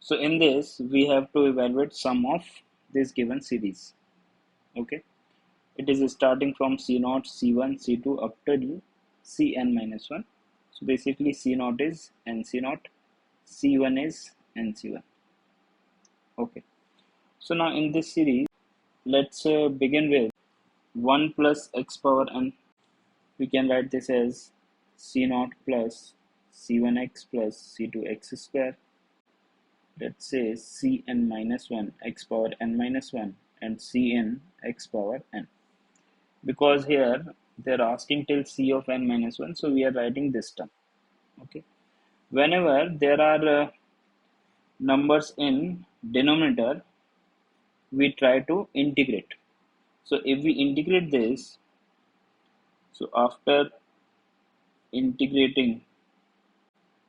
So in this, we have to evaluate sum of this given series. Okay, it is starting from C0, C1, C2 up to Cn minus 1. So basically C0 is NC0, C1 is NC1. Okay, so now in this series, let's begin with 1 plus x power n. We can write this as C0 plus C1x plus C2x square. Let's say Cn minus 1 x power n minus 1 and Cn x power n. Because here they're asking till C of n minus 1, so we are writing this term. Okay. Whenever there are numbers in denominator, we try to integrate. So if we integrate this, so after integrating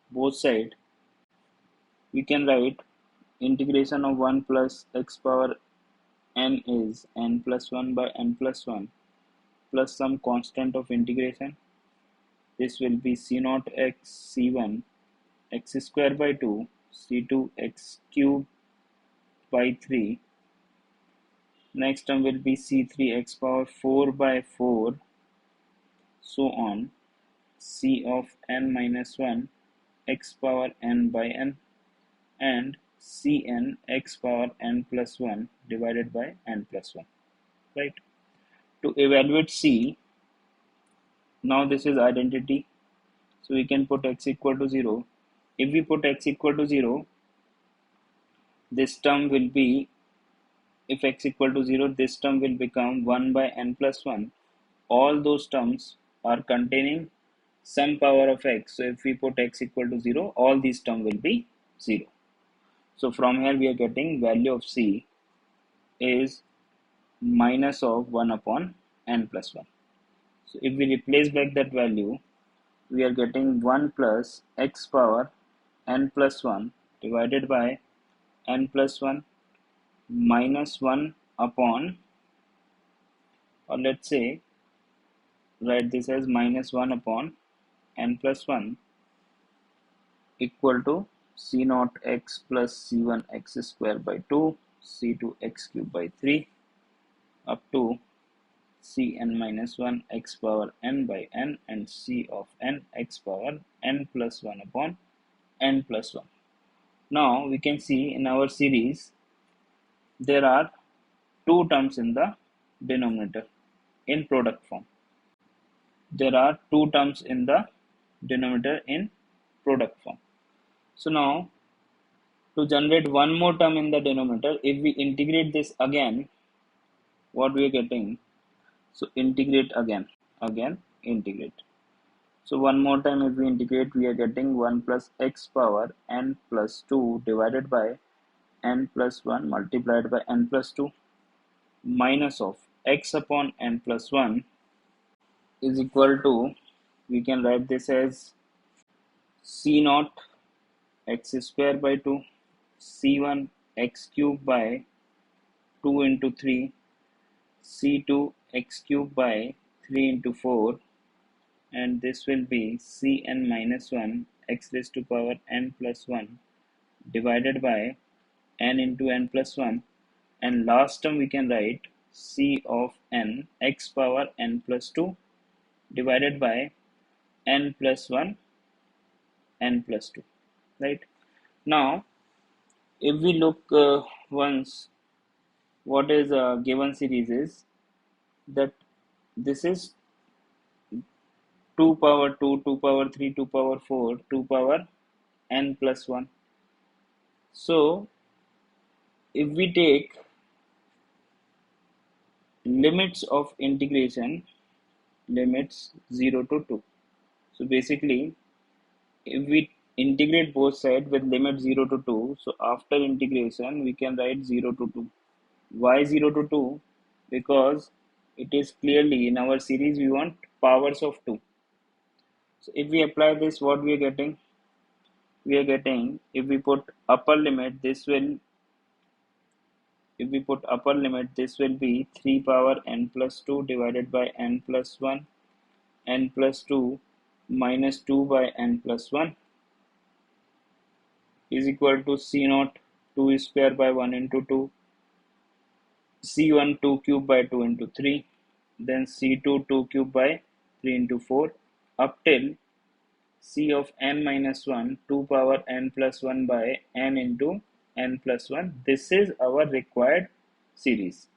both sides, we can write integration of 1 plus x power n is n plus 1 by n plus 1 plus some constant of integration. This will be C0 x C1 x square by 2 C2 x cube by 3. Next term will be C3 x power 4 by 4, so on, C of n minus 1 x power n by n, and Cn x power n plus 1 divided by n plus 1. Right? To evaluate C, now this is identity, so we can put x equal to 0. If we put x equal to 0, this term will be, if x equal to 0, this term will become 1 by n plus 1. All those terms are containing some power of x. So if we put x equal to 0, all these terms will be 0. So from here we are getting value of C is minus of 1 upon n plus 1. So if we replace back that value, we are getting 1 plus x power n plus 1 divided by n plus 1 minus 1 upon, or let's say write this as minus 1 upon n plus 1 equal to C0 x plus C1 x square by 2 C2 x cube by 3 up to Cn minus 1 x power n by n and C of n x power n plus 1 upon n plus 1. Now we can see in our series there are two terms in the denominator in product form. There are two terms in the denominator in product form. So now to generate one more term in the denominator, if we integrate this again, what we are getting? So integrate again, integrate. So one more time if we integrate, we are getting 1 plus x power n plus 2 divided by n plus 1 multiplied by n plus 2 minus of x upon n plus 1 is equal to, we can write this as C0 x square by 2 C1 x cube by 2 into 3 C2 x cube by 3 into 4, and this will be Cn minus 1 x raised to power n plus 1 divided by n into n plus 1, and last term we can write C of n x power n plus 2 divided by n plus 1 n plus 2. Right? Now if we look once, what is a given series is that this is 2 power 2, 2 power 3, 2 power 4, 2 power n plus 1. So if we take limits of integration, limits 0 to 2. So basically if we integrate both sides with limit 0 to 2, so after integration we can write 0 to 2. Why 0 to 2? Because it is clearly in our series we want powers of 2. So if we apply this, what we are getting? We are getting, if we put upper limit, this will, if we put upper limit, this will be 3 power n plus 2 divided by n plus 1, n plus 2 minus 2 by n plus 1 is equal to C0 2 square by 1 into 2, C1 2 cube by 2 into 3, then C2 2 cube by 3 into 4, up till C of n minus 1 2 power n plus 1 by n into n plus 1. This is our required series.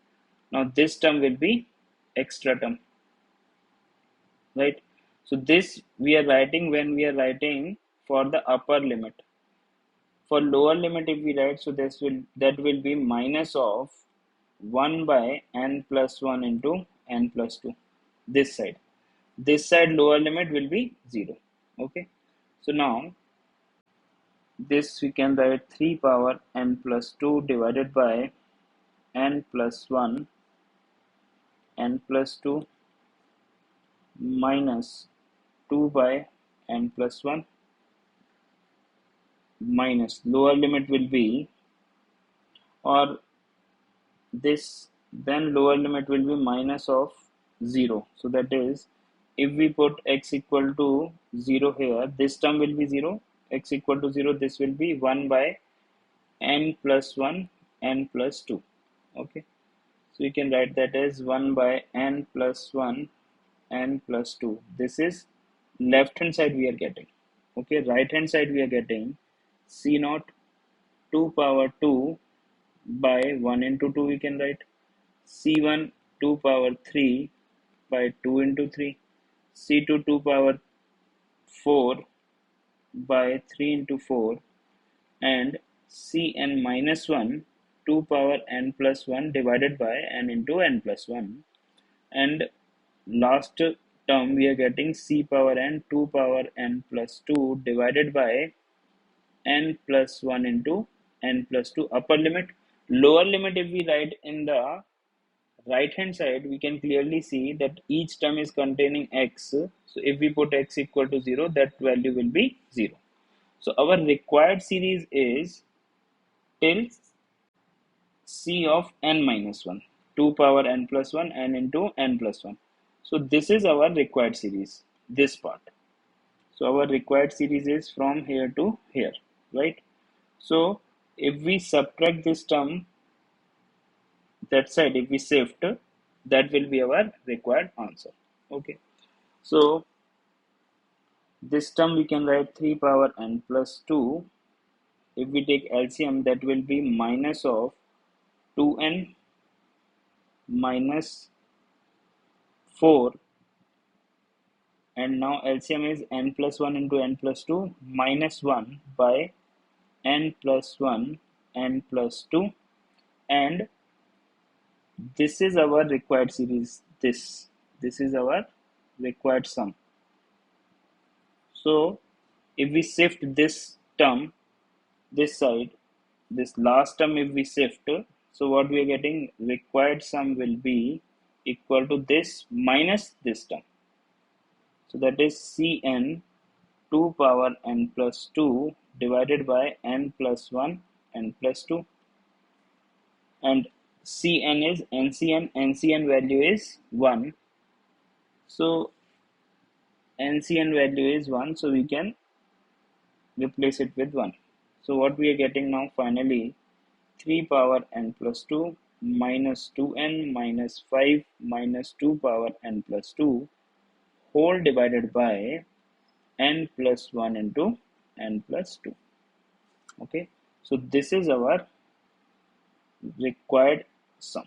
Now this term will be extra term, right? So this we are writing when we are writing for the upper limit. For lower limit, if we write, so that will be minus of 1 by n plus 1 into n plus 2. This side. This side lower limit will be 0. Okay. So now this we can write 3 power n plus 2 divided by n plus 1 n plus 2 minus 2 by n plus 1 minus lower limit will be, or this, then lower limit will be minus of 0. So that is, if we put x equal to 0 here, this term will be 0, x equal to 0, this will be 1 by n plus 1 n plus 2. Okay, so you can write that as 1 by n plus 1 n plus 2. This is left hand side we are getting. Okay, right hand side we are getting c naught 2 power 2 by 1 into 2 we can write, C1 2 power 3 by 2 into 3, C2 2 power 4 by 3 into 4, and Cn minus 1 2 power n plus 1 divided by n into n plus 1, and last term we are getting C power n 2 power n plus 2 divided by n plus 1 into n plus 2 upper limit. Lower limit, if we write in the right hand side, we can clearly see that each term is containing x. So if we put x equal to 0, that value will be 0. So our required series is till c of n minus 1, 2 power n plus 1 n into n plus 1. So this is our required series, this part. So our required series is from here to here, right? So if we subtract this term, that side, if we shift, that will be our required answer. Okay, so this term we can write 3 power n plus 2. If we take LCM, that will be minus of 2n minus 4, and now LCM is n plus 1 into n plus 2 minus 1 by n plus 1 n plus 2, and this is our required series. This is our required sum. So if we shift this term this side, this last term if we shift, so what we are getting, required sum will be equal to this minus this term. So that is Cn 2 power n plus 2 divided by n plus 1 n plus 2, and Cn is NCN value is 1. So NCN value is 1, so we can replace it with 1. So what we are getting now finally, 3 power n plus 2 minus 2n minus 5 minus 2 power n plus 2 whole divided by n plus 1 into n plus 2. Okay, so this is our required sum.